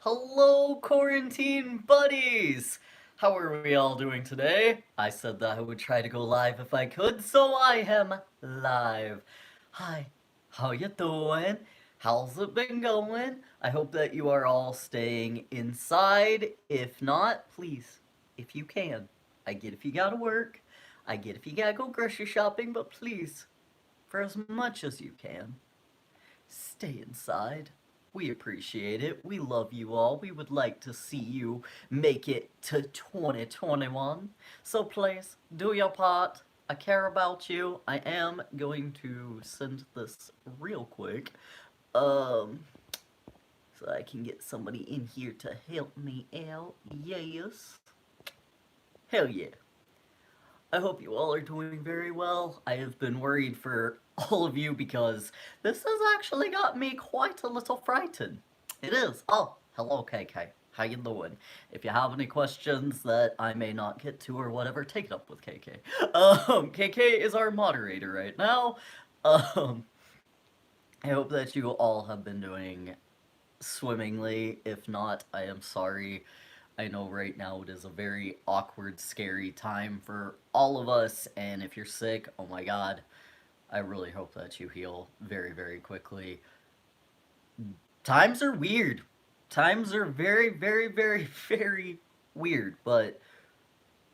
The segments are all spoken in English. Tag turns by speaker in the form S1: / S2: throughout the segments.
S1: Hello, quarantine buddies! How are we all doing today? I said that I would try to go live if I could, so I am live. Hi, how you doing? How's it been going? I hope that you are all staying inside. If not, please, if you can. I get if you gotta work. I get if you gotta go grocery shopping, but please, for as much as you can, stay inside. We appreciate it. We love you all. We would like to see you make it to 2021. So please, do your part. I care about you. I am going to send this real quick. Um, so I can get somebody in here to help me out. Yes. Hell yeah. I hope you all are doing very well. I have been worried for all of you because this has actually got me quite a little frightened. It is. Oh, hello, KK. How you doing? If you have any questions that I may not get to or whatever, take it up with KK. KK is our moderator right now. Um, I hope that you all have been doing swimmingly. If not, I am sorry. I know right now it is a very awkward, scary time for all of us, and if you're sick, oh my god, I really hope that you heal very, very quickly. Times are weird. Times are very, very, very, very weird, but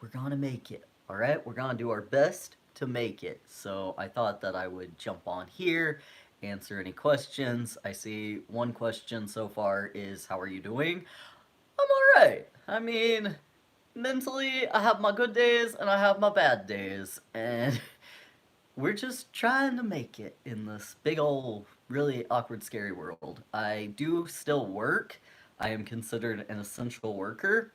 S1: we're gonna make it, alright? We're gonna do our best to make it. So I thought that I would jump on here, answer any questions. I see one question so far is, how are you doing? I'm alright. I mean, mentally, I have my good days and I have my bad days, and we're just trying to make it in this big old, really awkward, scary world. I do still work. I am considered an essential worker.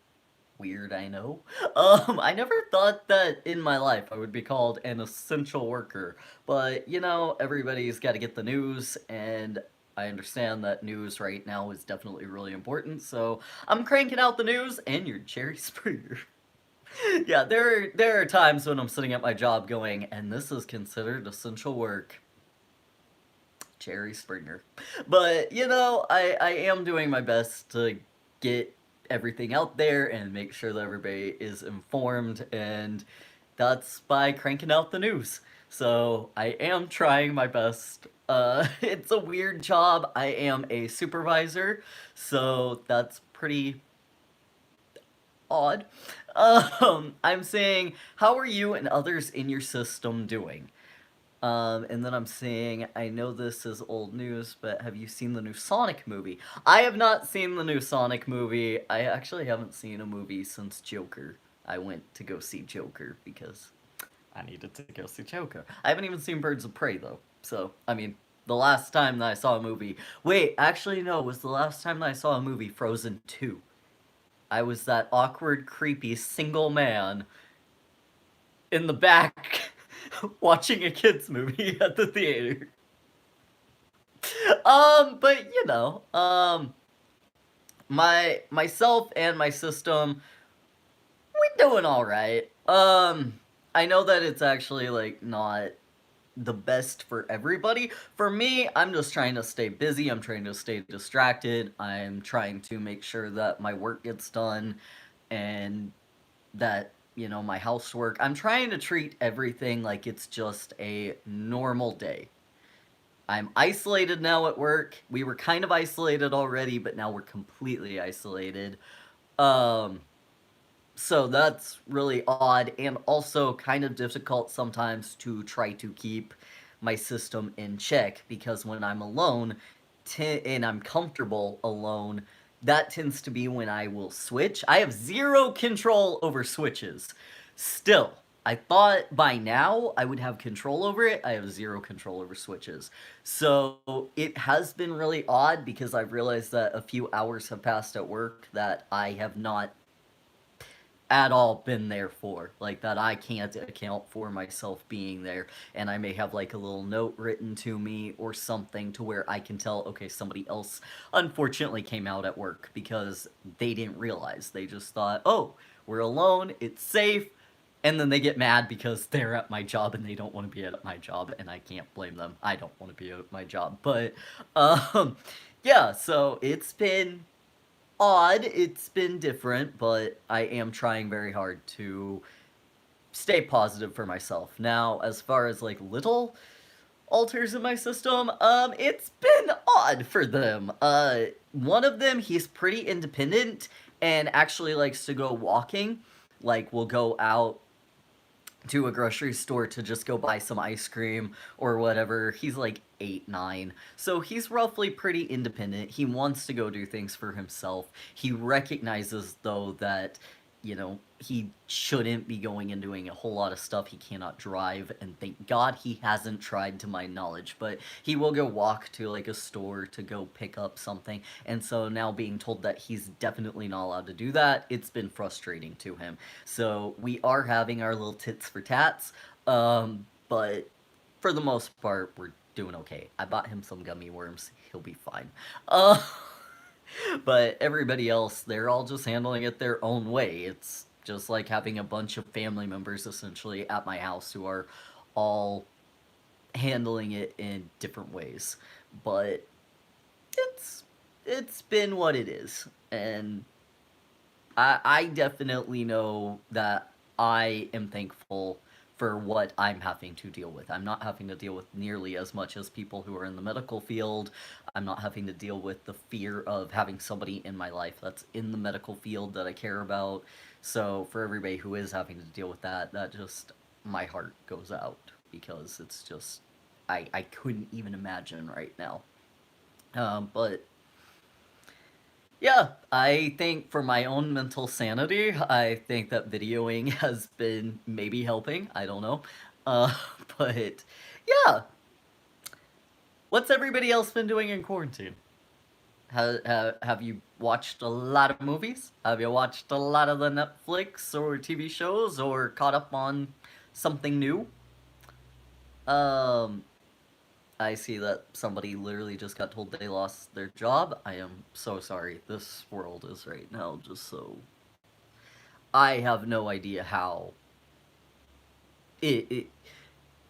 S1: Weird, I know. I never thought that in my life I would be called an essential worker, but you know, everybody's got to get the news, and I understand that news right now is definitely really important, so I'm cranking out the news, and you're Jerry Springer. Yeah, there are times when I'm sitting at my job going, and this is considered essential work. Jerry Springer. But, you know, I am doing my best to get everything out there and make sure that everybody is informed, and that's by cranking out the news. So I am trying my best. It's a weird job. I am a supervisor, so that's pretty odd. I'm saying, how are you and others in your system doing? And then I'm saying, I know this is old news, but have you seen the new Sonic movie? I have not seen the new Sonic movie. I actually haven't seen a movie since Joker. I went to go see Joker because I needed to go see Joker. I haven't even seen Birds of Prey though. So, I mean, the last time that I saw a movie. Wait, actually, no, it was the last time that I saw a movie Frozen 2. I was that awkward, creepy single man in the back watching a kids movie at the theater. But you know, myself and my system, we doing all right. I know that it's actually like not the best for everybody. For me, I'm just trying to stay busy. I'm trying to stay distracted. I'm trying to make sure that my work gets done and that, you know, my housework. I'm trying to treat everything like it's just a normal day. I'm isolated now at work. We were kind of isolated already, but now we're completely isolated. Um, so that's really odd and also kind of difficult sometimes to try to keep my system in check because when I'm alone and I'm comfortable alone, that tends to be when I will switch. I have zero control over switches. Still, I thought by now I would have control over it. I have zero control over switches. So it has been really odd because I've realized that a few hours have passed at work that I have not at all been there for, like that I can't account for myself being there, and I may have like a little note written to me or something to where I can tell, okay, somebody else unfortunately came out at work because they didn't realize. They just thought, oh, we're alone, it's safe, and then they get mad because they're at my job and they don't want to be at my job, and I can't blame them. I don't want to be at my job, but yeah, so it's been odd, it's been different, but I am trying very hard to stay positive for myself. Now, as far as like little alters in my system, it's been odd for them. One of them, he's pretty independent and actually likes to go walking. Like, we'll go out to a grocery store to just go buy some ice cream or whatever. He's like 8, 9. So he's roughly pretty independent. He wants to go do things for himself. He recognizes, though, that, you know, he shouldn't be going and doing a whole lot of stuff. He cannot drive, and thank God he hasn't tried to my knowledge, but he will go walk to like a store to go pick up something, and so now being told that he's definitely not allowed to do that, it's been frustrating to him. So we are having our little tits for tats, but for the most part, we're doing okay. I bought him some gummy worms. He'll be fine. But everybody else, they're all just handling it their own way. It's just like having a bunch of family members essentially at my house who are all handling it in different ways. But it's been what it is. And I definitely know that I am thankful for what I'm having to deal with. I'm not having to deal with nearly as much as people who are in the medical field. I'm not having to deal with the fear of having somebody in my life that's in the medical field that I care about. So for everybody who is having to deal with that, that just, my heart goes out because it's just, I couldn't even imagine right now. But yeah, I think for my own mental sanity, I think that videoing has been maybe helping. I don't know. Uh, but yeah, what's everybody else been doing in quarantine? Have you watched a lot of movies? Have you watched a lot of the Netflix or TV shows or caught up on something new? Um, I see that somebody literally just got told they lost their job. I am so sorry. This world is right now just so. I have no idea how. It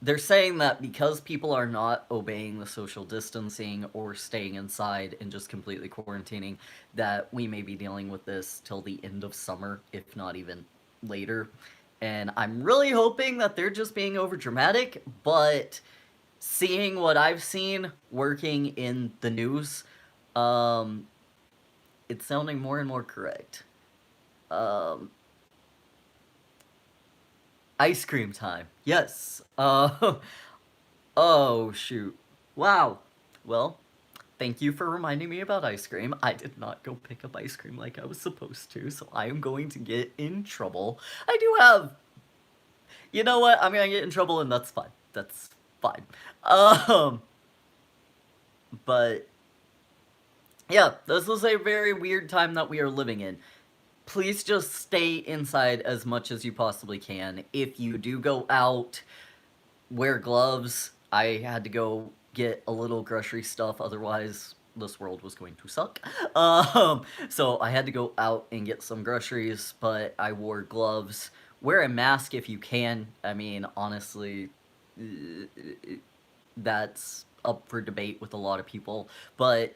S1: they're saying that because people are not obeying the social distancing or staying inside and just completely quarantining, that we may be dealing with this till the end of summer, if not even later. And I'm really hoping that they're just being over dramatic, but seeing what I've seen working in the news, um, it's sounding more and more correct. Um, Ice cream time. Yes. Oh, shoot. Wow. Well, thank you for reminding me about ice cream. I did not go pick up ice cream like I was supposed to, so I am going to get in trouble. I do have. You know what? I'm gonna get in trouble, and that's fine. That's fine. Um, but yeah, this is a very weird time that we are living in. Please just stay inside as much as you possibly can. If you do go out, wear gloves. I had to go get a little grocery stuff, otherwise this world was going to suck. So I had to go out and get some groceries, but I wore gloves. Wear a mask if you can. I mean, honestly, that's up for debate with a lot of people, but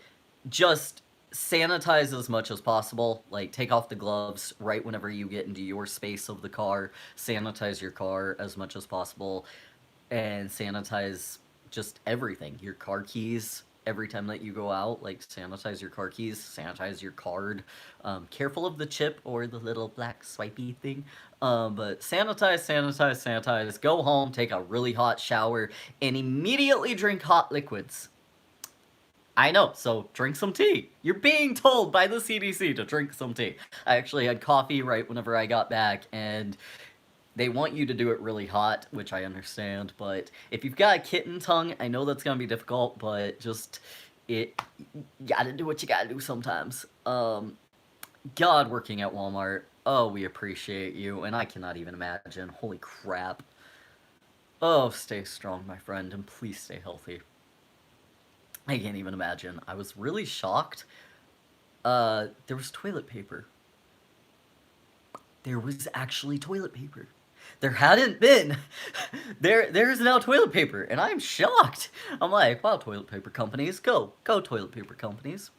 S1: just sanitize as much as possible. Like, take off the gloves right whenever you get into your space of the car. Sanitize your car as much as possible, and sanitize just everything. Your car keys. Every time that you go out, like, sanitize your car keys, sanitize your card. Careful of the chip or the little black swipey thing. But sanitize, sanitize, sanitize. Go home, take a really hot shower, and immediately drink hot liquids. I know, so drink some tea. You're being told by the CDC to drink some tea. I actually had coffee right whenever I got back, and they want you to do it really hot, which I understand, but if you've got a kitten tongue, I know that's gonna be difficult, but just, you gotta do what you gotta do sometimes. God, working at Walmart, oh, we appreciate you, and I cannot even imagine, holy crap. Oh, stay strong, my friend, and please stay healthy. I can't even imagine. I was really shocked. There was toilet paper. There was actually toilet paper. There hadn't been. There's now toilet paper, and I'm shocked. I'm like, wow, toilet paper companies, go toilet paper companies.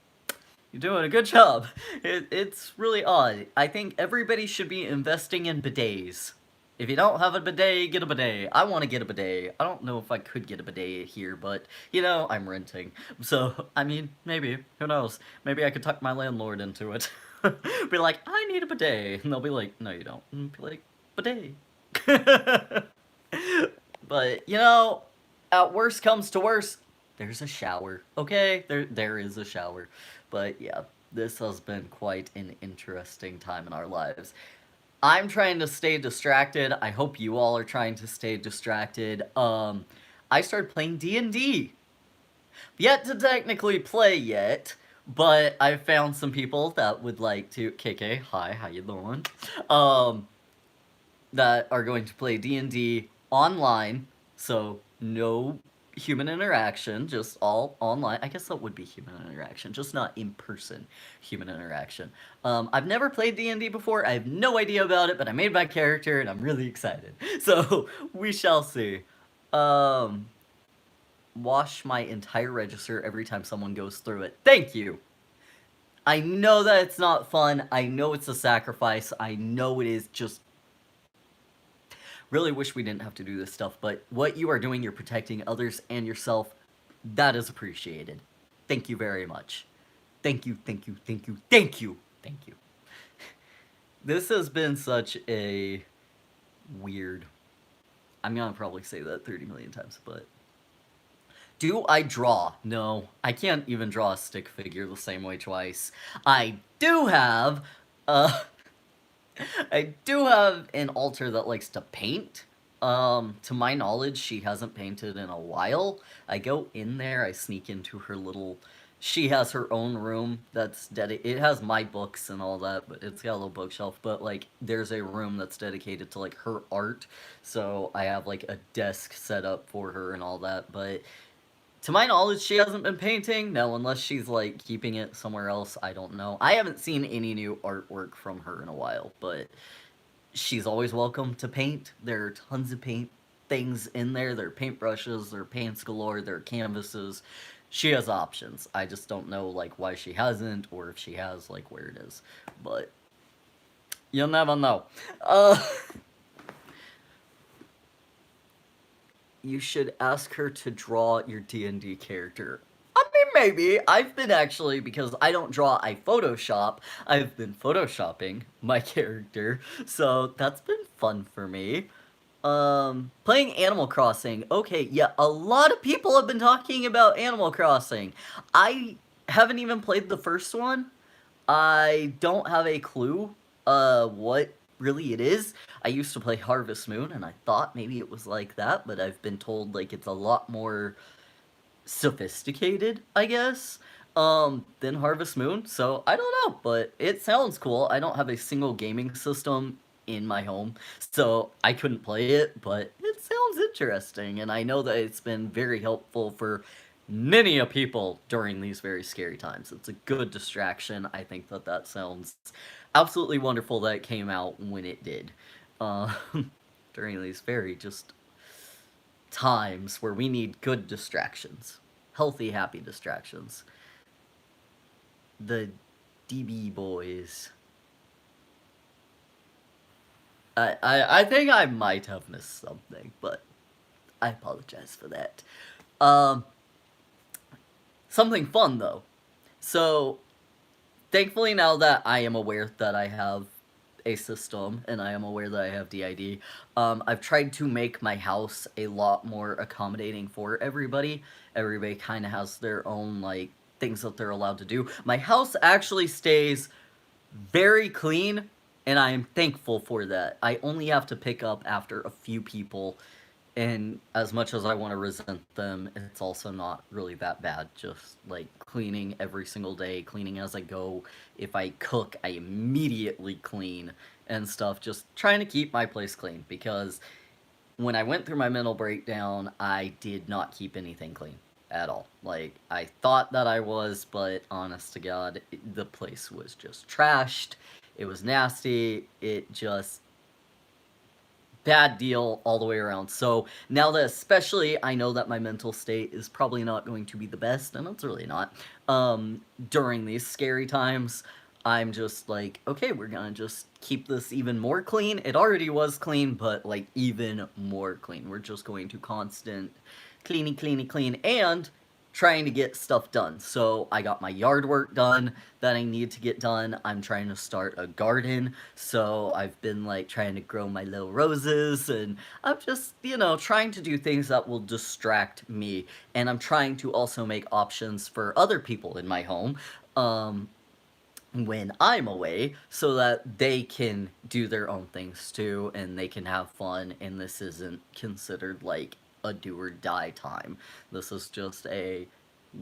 S1: You're doing a good job. It's really odd. I think everybody should be investing in bidets. If you don't have a bidet, get a bidet. I want to get a bidet. I don't know if I could get a bidet here, but, you know, I'm renting. So, I mean, maybe. Who knows? Maybe I could tuck my landlord into it. Be like, I need a bidet. And they'll be like, no, you don't. And be like, bidet. But, you know, at worst comes to worst, there's a shower. Okay? There is a shower. But yeah, this has been quite an interesting time in our lives. I'm trying to stay distracted. I hope you all are trying to stay distracted. I started playing D&D. Yet to technically play yet, but I found some people that would like to. KK, hi, how you doing? That are going to play D&D online, so no human interaction, just all online. I guess that would be human interaction, just not in-person human interaction. I've never played D&D before. I have no idea about it, but I made my character and I'm really excited. So, we shall see. Wash my entire register every time someone goes through it. Thank you! I know that it's not fun. I know it's a sacrifice. I know it is just... Really wish we didn't have to do this stuff, but what you are doing, you're protecting others and yourself. That is appreciated. Thank you very much. Thank you, thank you, thank you, thank you, thank you. This has been such a weird... I'm gonna probably say that 30 million times, but... Do I draw? No. I can't even draw a stick figure the same way twice. I do have... I do have an alter that likes to paint. To my knowledge, she hasn't painted in a while. I go in there, I sneak into her little... She has her own room that's dedicated... It has my books and all that, but it's got a little bookshelf. But, like, there's a room that's dedicated to, like, her art. So I have, like, a desk set up for her and all that. But to my knowledge, she hasn't been painting. No, unless she's, like, keeping it somewhere else. I don't know. I haven't seen any new artwork from her in a while, but she's always welcome to paint. There are tons of paint things in there. There are paintbrushes, there are paints galore, there are canvases. She has options. I just don't know, like, why she hasn't, or if she has, like, where it is. But you'll never know. You should ask her to draw your D&D character. I mean, maybe. I've been actually, because I don't draw, I Photoshop. I've been Photoshopping my character, so that's been fun for me. Playing Animal Crossing. Okay, yeah, a lot of people have been talking about Animal Crossing. I haven't even played the first one. I don't have a clue, what really it is. I used to play Harvest Moon, and I thought maybe it was like that, but I've been told, like, it's a lot more sophisticated, I guess, than Harvest Moon, so I don't know, but it sounds cool. I don't have a single gaming system in my home, so I couldn't play it, but it sounds interesting, and I know that it's been very helpful for many a people during these very scary times. It's a good distraction. I think that that sounds absolutely wonderful that it came out when it did. Uh, during these very just times where we need good distractions. Healthy, happy distractions. The DB boys. I think I might have missed something, but I apologize for that. Something fun, though. So, thankfully now that I am aware that I have a system, and I am aware that I have DID, I've tried to make my house a lot more accommodating for everybody. Everybody kind of has their own, like, things that they're allowed to do. My house actually stays very clean, and I am thankful for that. I only have to pick up after a few people, and as much as I want to resent them, it's also not really that bad. Just, like, cleaning every single day, cleaning as I go. If I cook, I immediately clean and stuff. Just trying to keep my place clean, because when I went through my mental breakdown, I did not keep anything clean at all. Like, I thought that I was, but honest to God, the place was just trashed. It was nasty. It just bad deal all the way around. So now that especially I know that my mental state is probably not going to be the best, and it's really not, during these scary times, I'm just like, okay, we're gonna just keep this even more clean. It already was clean, but like even more clean. We're just going to constant cleany, cleany, clean, and trying to get stuff done. So I got my yard work done that I need to get done. I'm trying to start a garden. So I've been like trying to grow my little roses, and I'm just, trying to do things that will distract me. And I'm trying to also make options for other people in my home. When I'm away, so that they can do their own things too, and they can have fun, and this isn't considered like a do or die time. This is just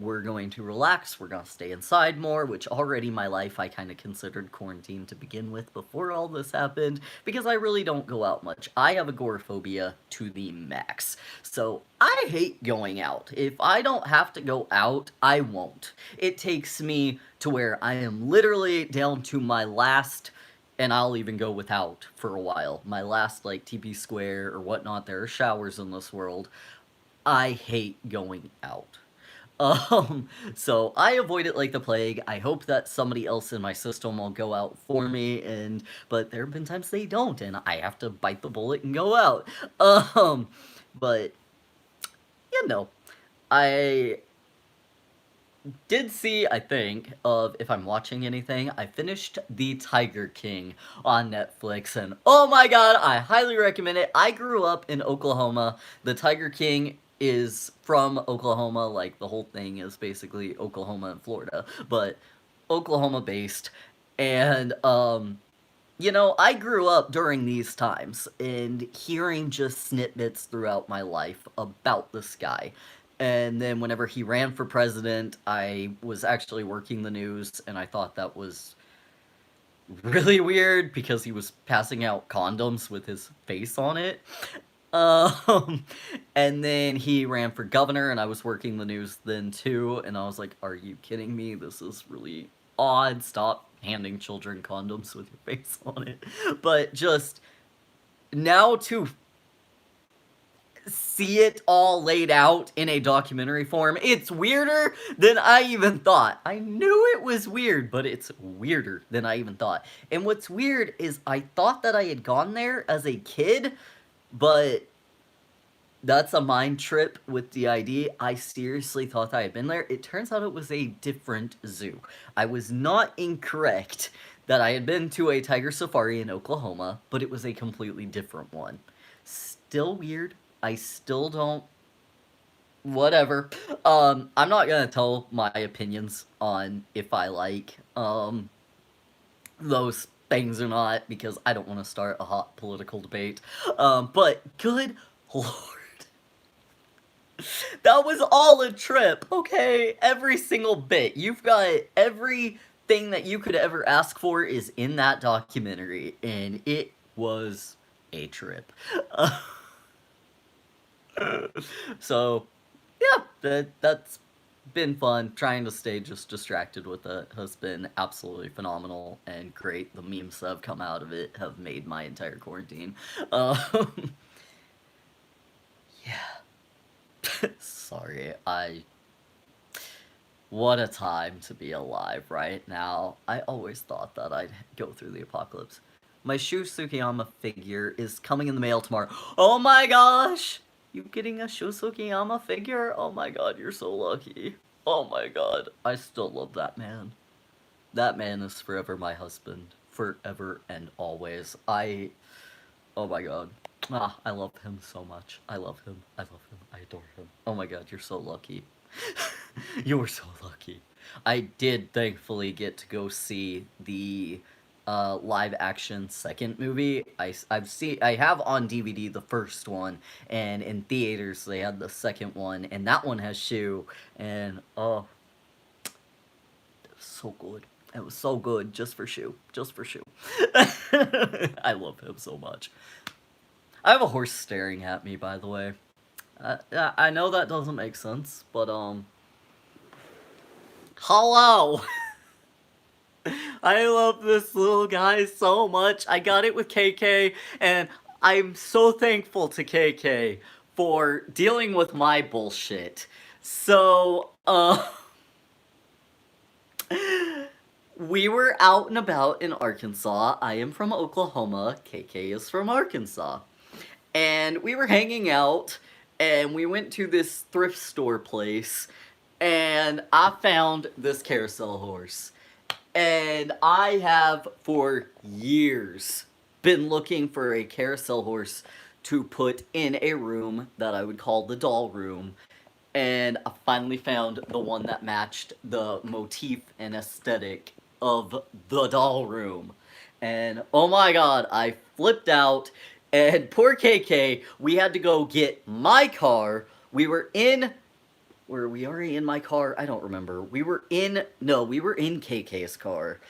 S1: we're going to relax, we're gonna stay inside more, which already my life I kind of considered quarantine to begin with before all this happened, because I really don't go out much. I have agoraphobia to the max. So I hate going out. If I don't have to go out, I won't. It takes me to where I am literally down to my last, and I'll even go without for a while, my last like TP Square or whatnot. There are showers in this world. I hate going out. So I avoid it like the plague. I hope that somebody else in my system will go out for me, but there have been times they don't, and I have to bite the bullet and go out. But I did see, I think, if I'm watching anything, I finished The Tiger King on Netflix, and oh my god, I highly recommend it. I grew up in Oklahoma. The Tiger King is from Oklahoma, like the whole thing is basically Oklahoma and Florida, but Oklahoma based, and I grew up during these times and hearing just snippets throughout my life about this guy. And then whenever he ran for president, I was actually working the news, and I thought that was really weird because he was passing out condoms with his face on it. Um, and then he ran for governor, and I was working the news then too, and I was like, are you kidding me? This is really odd. Stop handing children condoms with your face on it. But just now to see it all laid out in a documentary form, it's weirder than I even thought. I knew it was weird, but it's weirder than I even thought. And what's weird is I thought that I had gone there as a kid, but that's a mind trip with the ID. I seriously thought I had been there. It turns out it was a different zoo. I was not incorrect that I had been to a tiger safari in Oklahoma, but it was a completely different one. Still weird. I still don't. Whatever. I'm not gonna tell my opinions on if I like those things or not, because I don't want to start a hot political debate. But good lord. That was all a trip, okay? Every single bit. You've got everything that you could ever ask for is in that documentary, and it was a trip. So, yeah, that's been fun. Trying to stay just distracted with it has been absolutely phenomenal and great. The memes that have come out of it have made my entire quarantine. Yeah. Sorry, what a time to be alive right now. I always thought that I'd go through the apocalypse. My Shu Sukiyama figure is coming in the mail tomorrow. Oh my gosh! You getting a Shu Sukiyama figure? Oh my god, you're so lucky. Oh my god, I still love that man. That man is forever my husband. Forever and always. Oh my god. I love him so much. I love him. I love him. I adore him. Oh my god, you're so lucky. You were so lucky. I did thankfully get to go see the live action second movie. I have on DVD the first one, and in theaters they had the second one, and that one has Shu, and oh, it was so good. It was so good just for Shu. Just for Shu. I love him so much. I have a horse staring at me, by the way. I know that doesn't make sense, but hello! I love this little guy so much. I got it with KK, and I'm so thankful to KK for dealing with my bullshit. So, we were out and about in Arkansas. I am from Oklahoma. KK is from Arkansas. And we were hanging out, and we went to this thrift store place, and I found this carousel horse. And I have, for years, been looking for a carousel horse to put in a room that I would call the doll room. And I finally found the one that matched the motif and aesthetic of the doll room. And oh my god, I flipped out. And poor KK, we had to go get my car. We were in were we already in my car? I don't remember. We were in KK's car.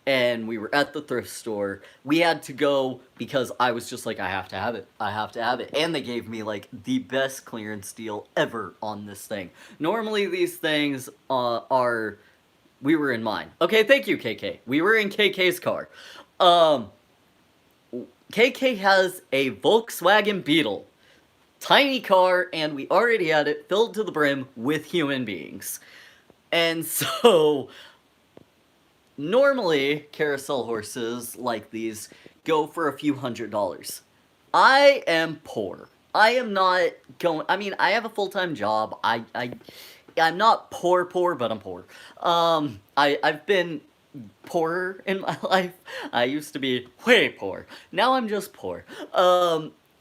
S1: And we were at the thrift store. We had to go because I was just like, I have to have it. I have to have it. And they gave me like the best clearance deal ever on this thing. Normally these things are we were in mine. Okay, thank you, KK. We were in KK's car. KK has a Volkswagen Beetle. Tiny car, and we already had it filled to the brim with human beings. And so, normally, carousel horses like these go for a few $100s. I am poor. I am not going, I mean, I have a full-time job. I'm not poor, but I'm poor. I've been poorer in my life. I used to be way poor. Now I'm just poor.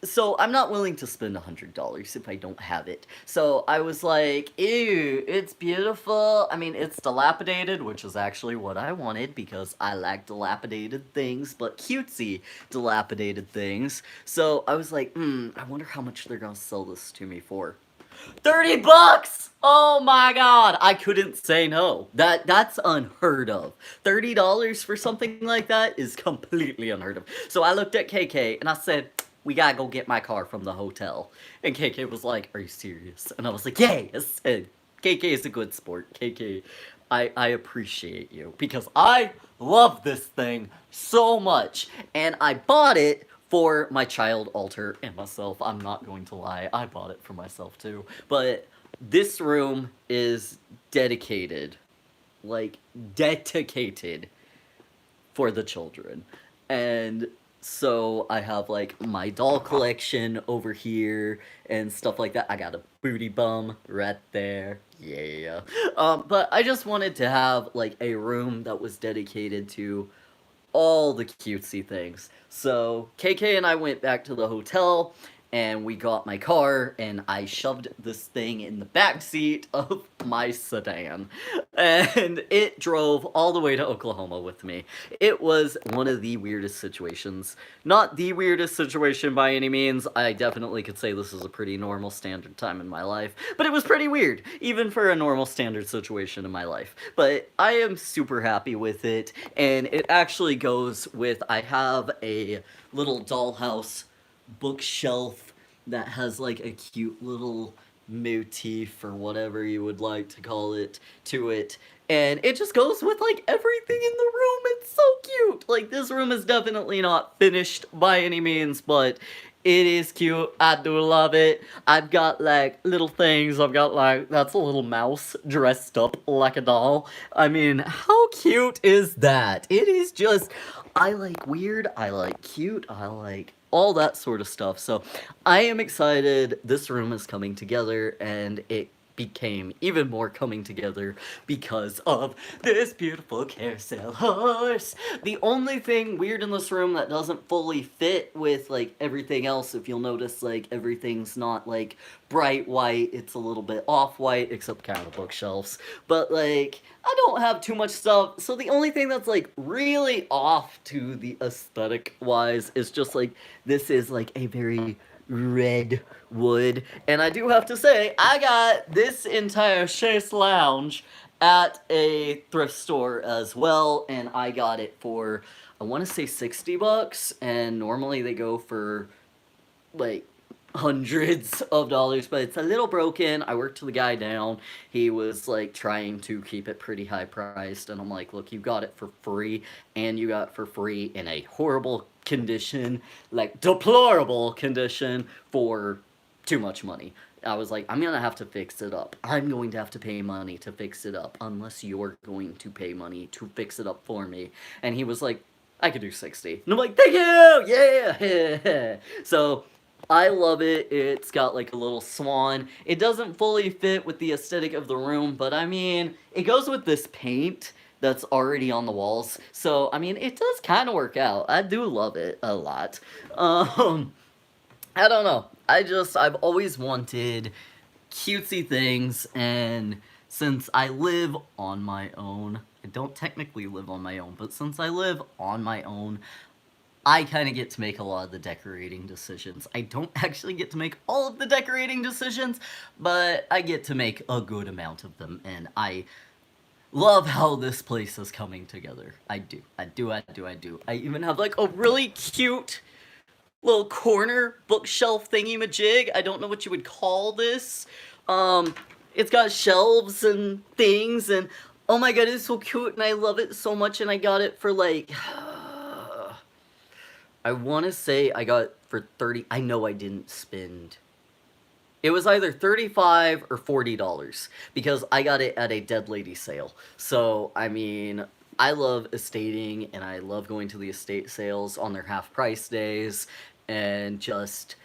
S1: So I'm not willing to spend $100 if I don't have it. So I was like, ew, it's beautiful. I mean, it's dilapidated, which is actually what I wanted because I like dilapidated things, but cutesy dilapidated things. So I was like, I wonder how much they're gonna sell this to me for. 30 bucks! Oh my god, I couldn't say no. That's unheard of. $30 for something like that is completely unheard of. So I looked at KK and I said, we gotta go get my car from the hotel. And KK was like, are you serious? And I was like, yes! And KK is a good sport. KK, I appreciate you because I love this thing so much. And I bought it for my child Alter and myself. I'm not going to lie, I bought it for myself too. But this room is dedicated, like dedicated for the children. And so I have like my doll collection over here and stuff like that. I got a booty bum right there. Yeah. But I just wanted to have like a room that was dedicated to all the cutesy things. So KK and I went back to the hotel and we got my car and I shoved this thing in the back seat of my sedan and it drove all the way to Oklahoma with me. It was one of the weirdest situations. Not the weirdest situation by any means. I definitely could say this is a pretty normal standard time in my life, but it was pretty weird even for a normal standard situation in my life. But I am super happy with it and it actually goes with I have a little dollhouse bookshelf that has like a cute little motif or whatever you would like to call it to it, and it just goes with like everything in the room. It's so cute. Like this room is definitely not finished by any means, but it is cute. I do love it. I've got like little things. I've got like, that's a little mouse dressed up like a doll. I mean, how cute is that? It is just, I like weird, I like cute, I like all that sort of stuff. So I am excited. This room is coming together and it became even more coming together because of this beautiful carousel horse. The only thing weird in this room that doesn't fully fit with like everything else, if you'll notice, like everything's not like bright white, it's a little bit off-white, except kind of bookshelves. But like, I don't have too much stuff, so the only thing that's like really off to the aesthetic wise is just like, this is like a very red wood. And I do have to say, I got this entire chaise lounge at a thrift store as well, and I got it for, I want to say $60, and normally they go for like hundreds of dollars, but it's a little broken. I worked the guy down. He was like trying to keep it pretty high priced, and I'm like, look, you got it for free, and you got it for free in a horrible condition, like deplorable condition for too much money. I was like, I'm gonna have to fix it up. I'm going to have to pay money to fix it up, unless you're going to pay money to fix it up for me. And he was like, I could do 60. And I'm like, thank you! Yeah! So, I love it. It's got like a little swan. It doesn't fully fit with the aesthetic of the room, but I mean, it goes with this paint that's already on the walls. So, I mean, it does kind of work out. I do love it a lot. Um, I don't know. I've always wanted cutesy things, and since I live on my own, I don't technically live on my own, but since I live on my own, I kind of get to make a lot of the decorating decisions. I don't actually get to make all of the decorating decisions, but I get to make a good amount of them, and I love how this place is coming together. I do. I do. I do. I do. I even have like a really cute little corner bookshelf thingy majig. I don't know what you would call this. Um, it's got shelves and things, and oh my god, it's so cute, and I love it so much. And I got it for like, I want to say I got it for 30. I know I didn't spend. It was either 35 or $40 because I got it at a Dead Lady sale. So, I mean, I love estating, and I love going to the estate sales on their half price days and just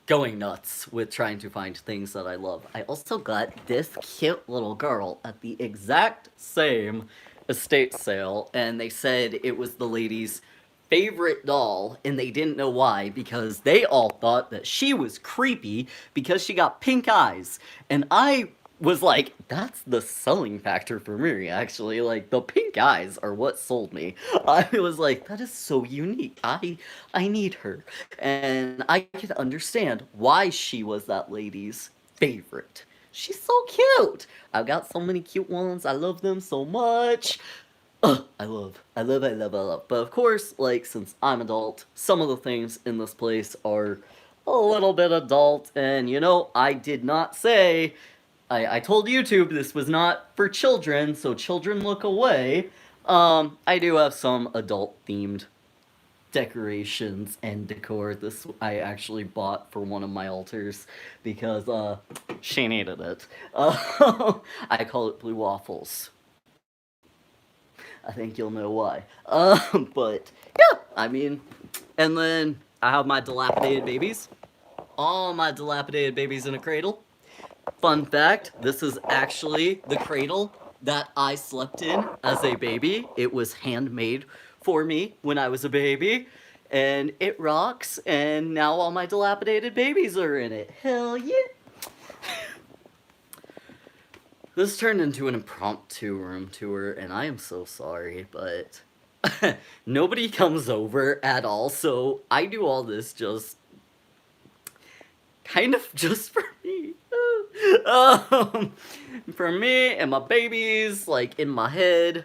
S1: going nuts with trying to find things that I love. I also got this cute little girl at the exact same estate sale, and they said it was the lady's favorite doll, and they didn't know why because they all thought that she was creepy because she got pink eyes. And I was like, that's the selling factor for me, actually. Like, the pink eyes are what sold me. I was like, that is so unique. I need her. And I could understand why she was that lady's favorite. She's so cute. I've got so many cute ones. I love them so much. Ugh, I love. But of course, like, since I'm adult, some of the things in this place are a little bit adult, and you know, I did not say, I told YouTube this was not for children, so children look away. I do have some adult themed decorations and decor. This I actually bought for one of my altars because, she needed it. I call it Blue Waffles. I think you'll know why. But yeah, I mean, and then I have my dilapidated babies. All my dilapidated babies in a cradle. Fun fact, this is actually the cradle that I slept in as a baby. It was handmade for me when I was a baby. And it rocks, and now all my dilapidated babies are in it. Hell yeah! This turned into an impromptu room tour, and I am so sorry, but nobody comes over at all, so I do all this just kind of just for me. um, for me and my babies, like in my head.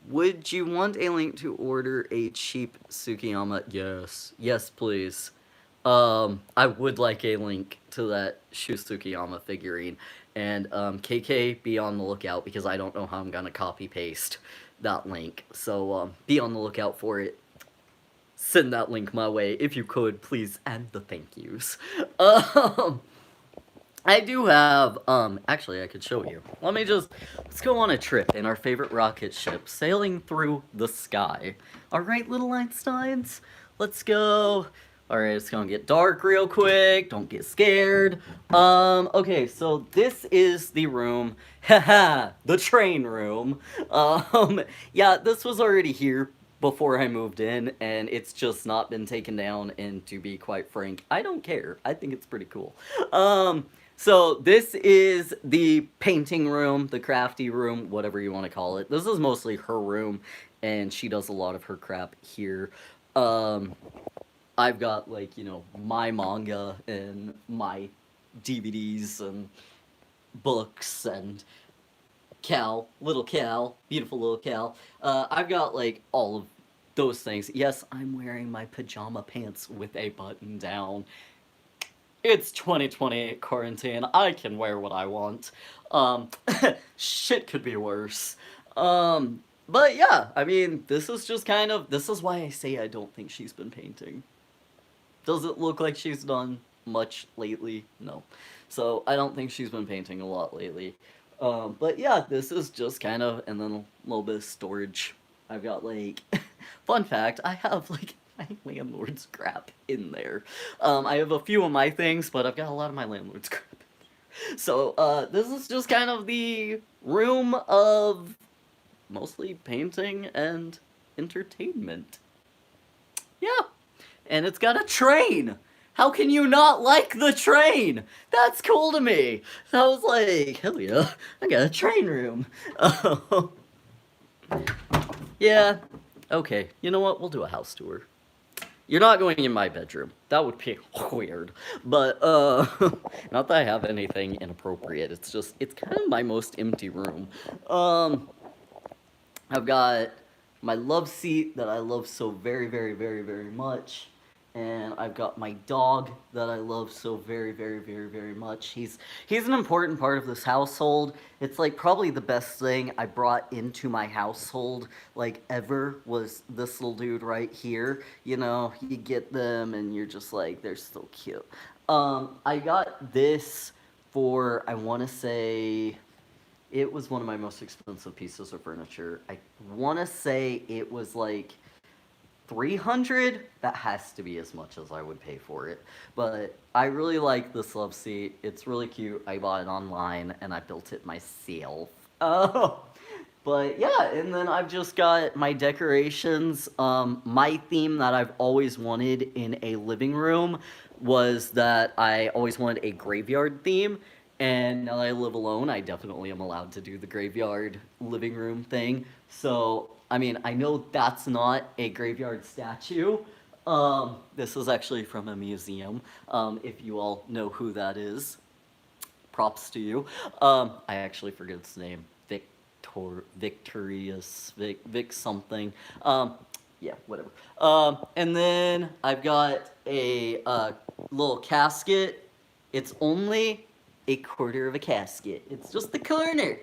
S1: Would you want a link to order a cheap Tsukiyama? Yes. Yes, please. I would like a link to that Shu Tsukiyama figurine. And, KK, be on the lookout, because I don't know how I'm gonna copy paste that link. So, be on the lookout for it. Send that link my way, if you could, please, and the thank yous. I do have, actually, I could show you. Let's go on a trip in our favorite rocket ship, sailing through the sky. Alright, little Einsteins? Let's go. Alright, it's gonna get dark real quick, don't get scared. Okay, so this is the room. Haha, the train room. Yeah, this was already here before I moved in, and it's just not been taken down, and to be quite frank, I don't care. I think it's pretty cool. So this is the painting room, the crafty room, whatever you want to call it. This is mostly her room, and she does a lot of her crap here. I've got, like, you know, my manga and my DVDs and books and Cal, beautiful little Cal. I've got, like, all of those things. Yes, I'm wearing my pajama pants with a button down. it's 2028 quarantine. I can wear what I want. Um, shit could be worse. But yeah, I mean, this is just kind of, this is why I say I don't think she's been painting. Does it look like she's done much lately? No. So I don't think she's been painting a lot lately. But yeah, this is just kind of, and then a little bit of storage. I've got like, fun fact, I have like my landlord's crap in there. I have a few of my things, but I've got a lot of my landlord's crap. So this is just kind of the room of mostly painting and entertainment. Yeah. And it's got a train. How can you not like the train? That's cool to me. So I was like, hell yeah, I got a train room. Yeah, okay, you know what? We'll do a house tour. You're not going in my bedroom. That would be weird. But, not that I have anything inappropriate. It's just, it's kind of my most empty room. I've got my love seat that I love so very, very, very, very much. And I've got my dog that I love so very, very, very, very much. He's an important part of this household. It's like probably the best thing I brought into my household like ever was this little dude right here. You know, you get them and you're just like, they're so cute. I got this for, I want to say, it was one of my most expensive pieces of furniture. I want to say it was like 300. That has to be as much as I would pay for it. But I really like this love seat. It's really cute. I bought it online and I built it myself. Oh, but yeah, and then I've just got my decorations. My theme that I've always wanted in a living room was that I always wanted a graveyard theme. And now that I live alone, I definitely am allowed to do the graveyard living room thing. So, I mean, I know that's not a graveyard statue. This is actually from a museum, if you all know who that is. Props to you. I actually forget its name. Vic something. Yeah, whatever. And then I've got a little casket. It's only a quarter of a casket. It's just the corner.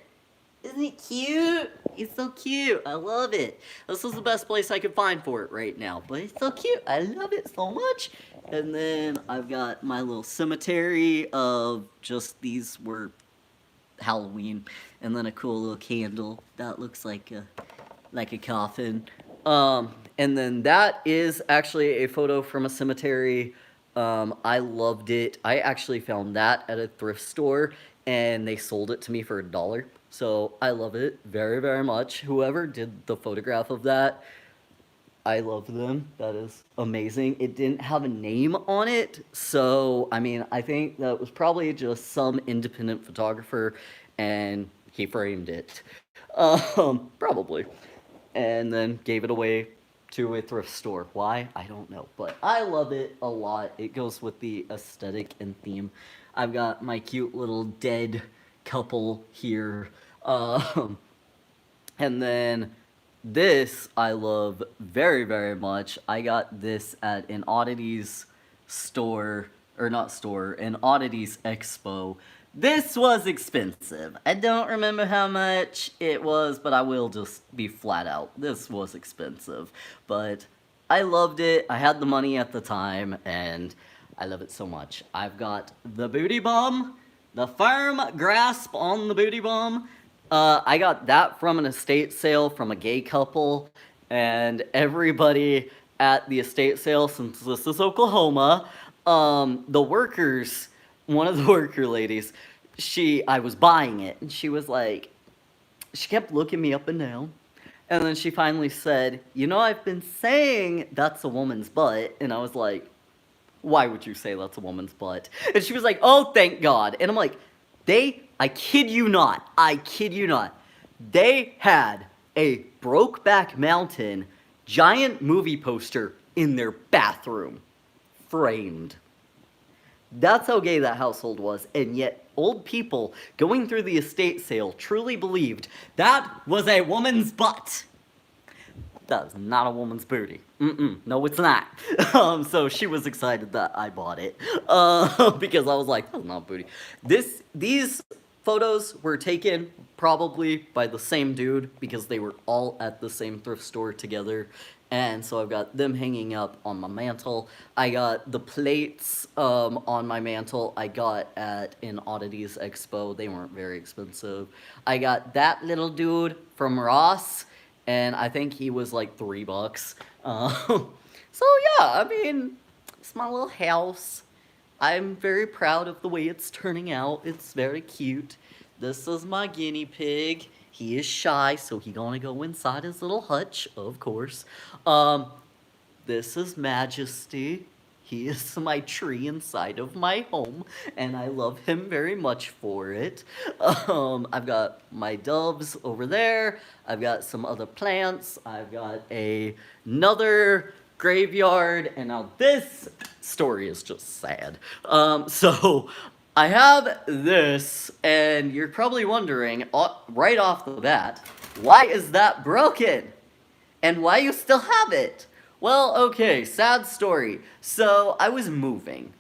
S1: Isn't it cute? It's so cute. I love it. This is the best place I could find for it right now. But it's so cute. I love it so much. And then I've got my little cemetery of just these were Halloween. And then a cool little candle that looks like a coffin. And then that is actually a photo from a cemetery. I loved it. I actually found that at a thrift store and they sold it to me for $1. So I love it very, very much. Whoever did the photograph of that, I love them. That is amazing. It didn't have a name on it. So, I mean, I think that was probably just some independent photographer and he framed it. Probably. And then gave it away to a thrift store. Why? I don't know. But I love it a lot. It goes with the aesthetic and theme. I've got my cute little dead couple here. And then this I love very, very much. I got this at an oddities store, or not store, an oddities expo. This was expensive. I don't remember how much it was, but I will just be flat out. This was expensive, but I loved it. I had the money at the time, and I love it so much. I've got the booty bomb, the firm grasp on the booty bomb. I got that from an estate sale from a gay couple, and everybody at the estate sale, since this is Oklahoma, the workers, one of the worker ladies, I was buying it, and she was like, she kept looking me up and down, and then she finally said, you know, I've been saying that's a woman's butt, and I was like, why would you say that's a woman's butt? And she was like, oh, thank God. And I'm like, I kid you not, they had a Brokeback Mountain giant movie poster in their bathroom, framed. That's how gay that household was, and yet old people going through the estate sale truly believed that was a woman's butt. That is not a woman's booty. No, it's not. So she was excited that I bought it, because I was like, that's not booty. These photos were taken probably by the same dude because they were all at the same thrift store together. And so I've got them hanging up on my mantle. I got the plates on my mantle I got at an Oddities Expo. They weren't very expensive. I got that little dude from Ross, and I think he was like $3. So yeah, I mean, it's my little house. I'm very proud of the way it's turning out. It's very cute. This is my guinea pig. He is shy, so he gonna go inside his little hutch, of course. Um, this is Majesty. He is my tree inside of my home, and I love him very much for it. I've got my doves over there. I've got some other plants. I've got another graveyard, and now this story is just sad. So I have this, and you're probably wondering, right off the bat, why is that broken? And why you still have it? Well, okay, sad story. So I was moving,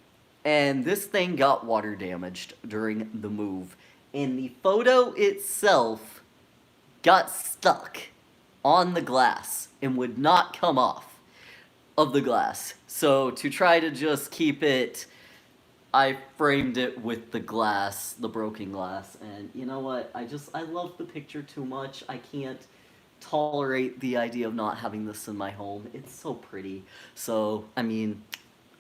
S1: and this thing got water damaged during the move, and the photo itself got stuck on the glass and would not come off of the glass. So to try to just keep it, I framed it with the glass, the broken glass, and you know what? I love the picture too much. I can't tolerate the idea of not having this in my home. It's so pretty. So, I mean,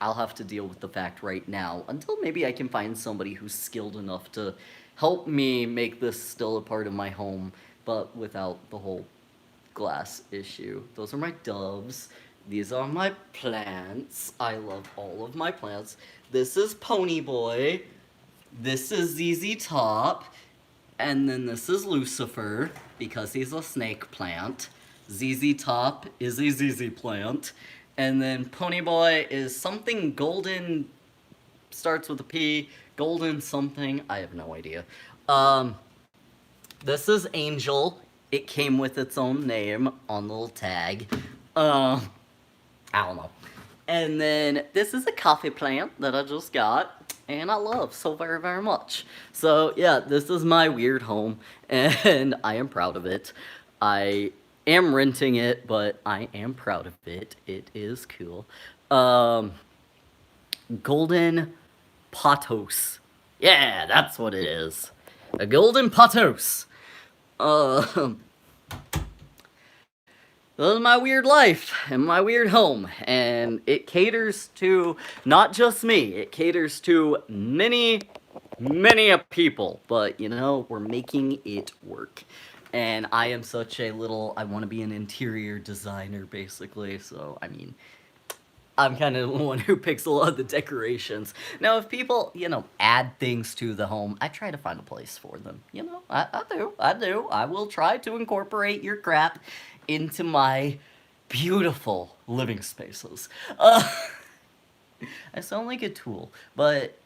S1: I'll have to deal with the fact right now until maybe I can find somebody who's skilled enough to help me make this still a part of my home, but without the whole glass issue. Those are my doves. These are my plants. I love all of my plants. This is Pony Boy. This is ZZ Top. And then this is Lucifer, because he's a snake plant. ZZ Top is a ZZ plant. And then Pony Boy is something golden, starts with a P, golden something, I have no idea. This is Angel. It came with its own name on the little tag. I don't know. And then this is a coffee plant that I just got, and I love so very, very much. So yeah, this is my weird home, and I am proud of it. I am renting it, but I am proud of it. It is cool. Golden Potos. Yeah, that's what it is. A golden Potos. This is my weird life and my weird home, and it caters to not just me, it caters to many people, but you know, we're making it work. And I am such a little, I want to be an interior designer basically, so I mean, I'm kind of the one who picks a lot of the decorations. Now, if people, you know, add things to the home, I try to find a place for them. You know, I do. I will try to incorporate your crap into my beautiful living spaces. I sound like a tool, but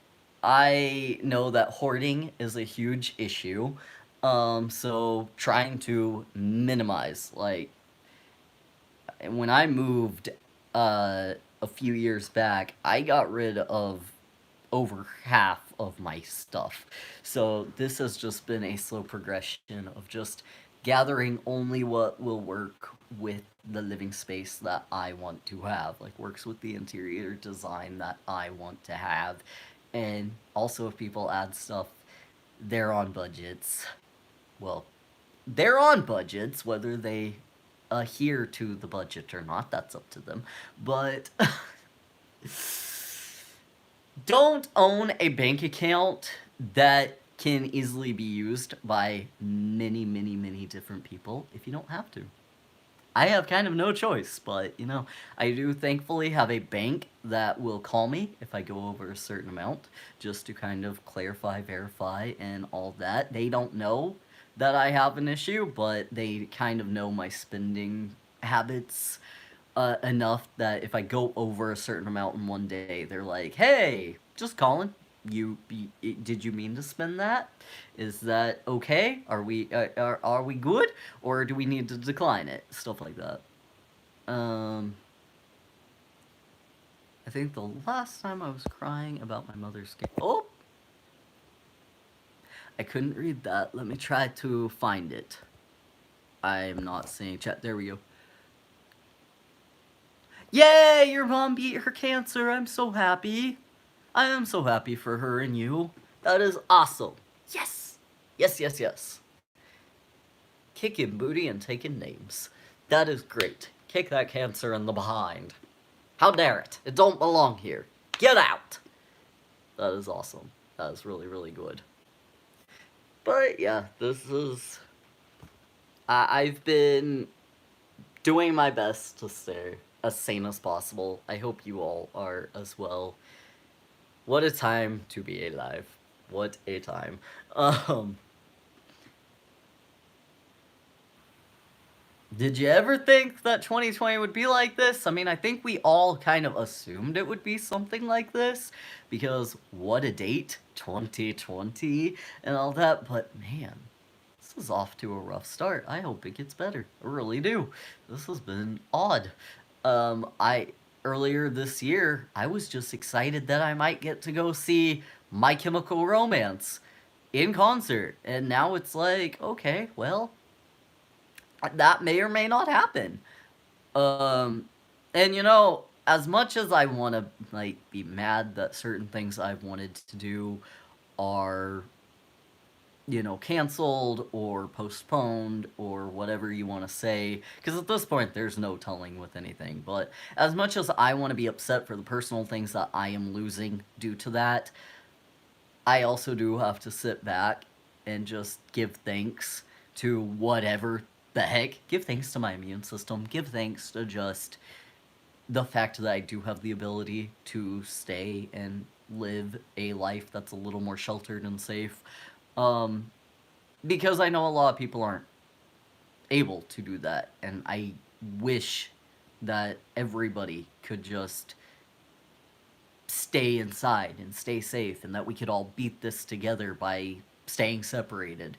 S1: I know that hoarding is a huge issue. So trying to minimize, like, when I moved, a few years back, I got rid of over half of my stuff. So this has just been a slow progression of just gathering only what will work with the living space that I want to have, like works with the interior design that I want to have. And also, if people add stuff, they're on budgets. Well, they're on budgets, whether they adhere to the budget or not, that's up to them. But don't own a bank account that can easily be used by many different people if you don't have to. I have kind of no choice, but you know, I do thankfully have a bank that will call me if I go over a certain amount, just to kind of clarify, verify, and all that. They don't know that I have an issue, but they kind of know my spending habits enough that if I go over a certain amount in one day, they're like, "Hey, just calling. Did you mean to spend that? Is that okay? Are we good, or do we need to decline it?" Stuff like that. Um, I think the last time I was crying about my mother's game. Oh! I couldn't read that. Let me try to find it. I'm not seeing chat. There we go. Yay! Your mom beat her cancer. I'm so happy. I am so happy for her and you. That is awesome. Yes! Yes, yes, yes. Kicking booty and taking names. That is great. Kick that cancer in the behind. How dare it? It don't belong here. Get out! That is awesome. That is really, really good. But yeah, this is... I've been doing my best to stay as sane as possible. I hope you all are as well. What a time to be alive. What a time. Did you ever think that 2020 would be like this? I mean, I think we all kind of assumed it would be something like this, because what a date, 2020, and all that, but man, this is off to a rough start. I hope it gets better. I really do. This has been odd. Earlier this year, I was just excited that I might get to go see My Chemical Romance in concert, and now it's like, okay, well, that may or may not happen. And you know, as much as I want to like be mad that certain things I've wanted to do are, you know, canceled or postponed or whatever you want to say, because at this point there's no telling with anything. But as much as I want to be upset for the personal things that I am losing due to that, I also do have to sit back and just give thanks to whatever the heck. Give thanks to my immune system. Give thanks to just the fact that I do have the ability to stay and live a life that's a little more sheltered and safe. Because I know a lot of people aren't able to do that, and I wish that everybody could just stay inside and stay safe, and that we could all beat this together by staying separated.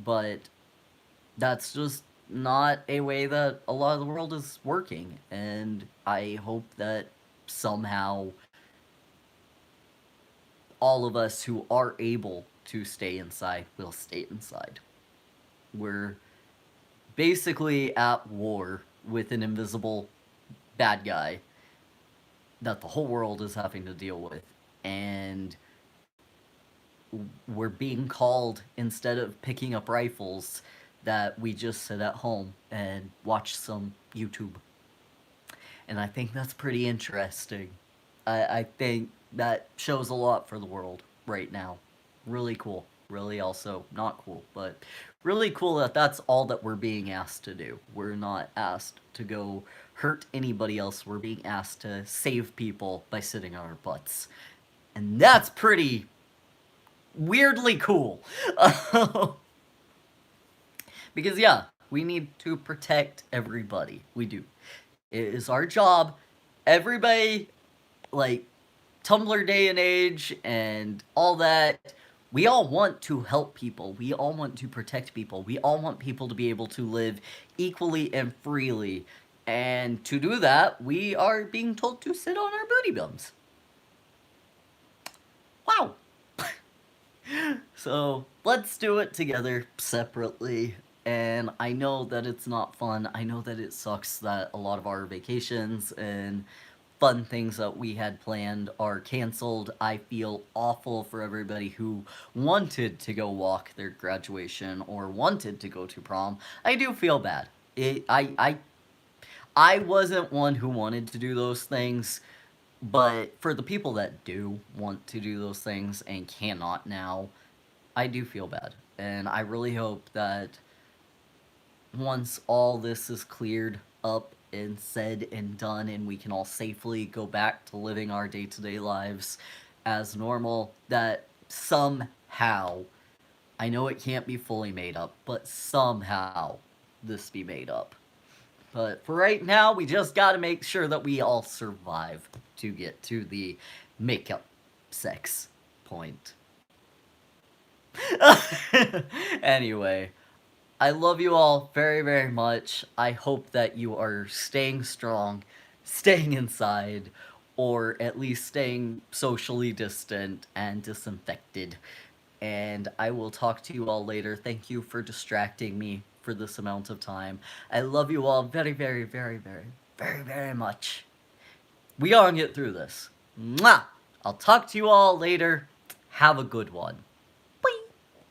S1: But that's just not a way that a lot of the world is working, and I hope that somehow all of us who are able to stay inside will stay inside. We're basically at war with an invisible bad guy that the whole world is having to deal with, and we're being called, instead of picking up rifles, that we just sit at home and watch some YouTube. And I think that's pretty interesting. I think that shows a lot for the world right now. Really cool. Really also not cool, but really cool that that's all that we're being asked to do. We're not asked to go hurt anybody else. We're being asked to save people by sitting on our butts. And that's pretty weirdly cool. Because yeah, we need to protect everybody. We do. It is our job. Everybody, like, Tumblr day and age and all that, we all want to help people. We all want to protect people. We all want people to be able to live equally and freely. And to do that, we are being told to sit on our booty bums. Wow. So, let's do it together, separately. And I know that it's not fun. I know that it sucks that a lot of our vacations and fun things that we had planned are canceled. I feel awful for everybody who wanted to go walk their graduation or wanted to go to prom. I do feel bad. I wasn't one who wanted to do those things, but for the people that do want to do those things and cannot now, I do feel bad. And I really hope that once all this is cleared up and said and done and we can all safely go back to living our day-to-day lives as normal, that somehow, I know it can't be fully made up, but somehow this be made up. But for right now, we just gotta make sure that we all survive to get to the makeup sex point. Anyway, I love you all very, very much. I hope that you are staying strong, staying inside, or at least staying socially distant and disinfected. And I will talk to you all later. Thank you for distracting me for this amount of time. I love you all very, very, very, very, very, very much. We are gonna get through this. Mwah! I'll talk to you all later. Have a good one.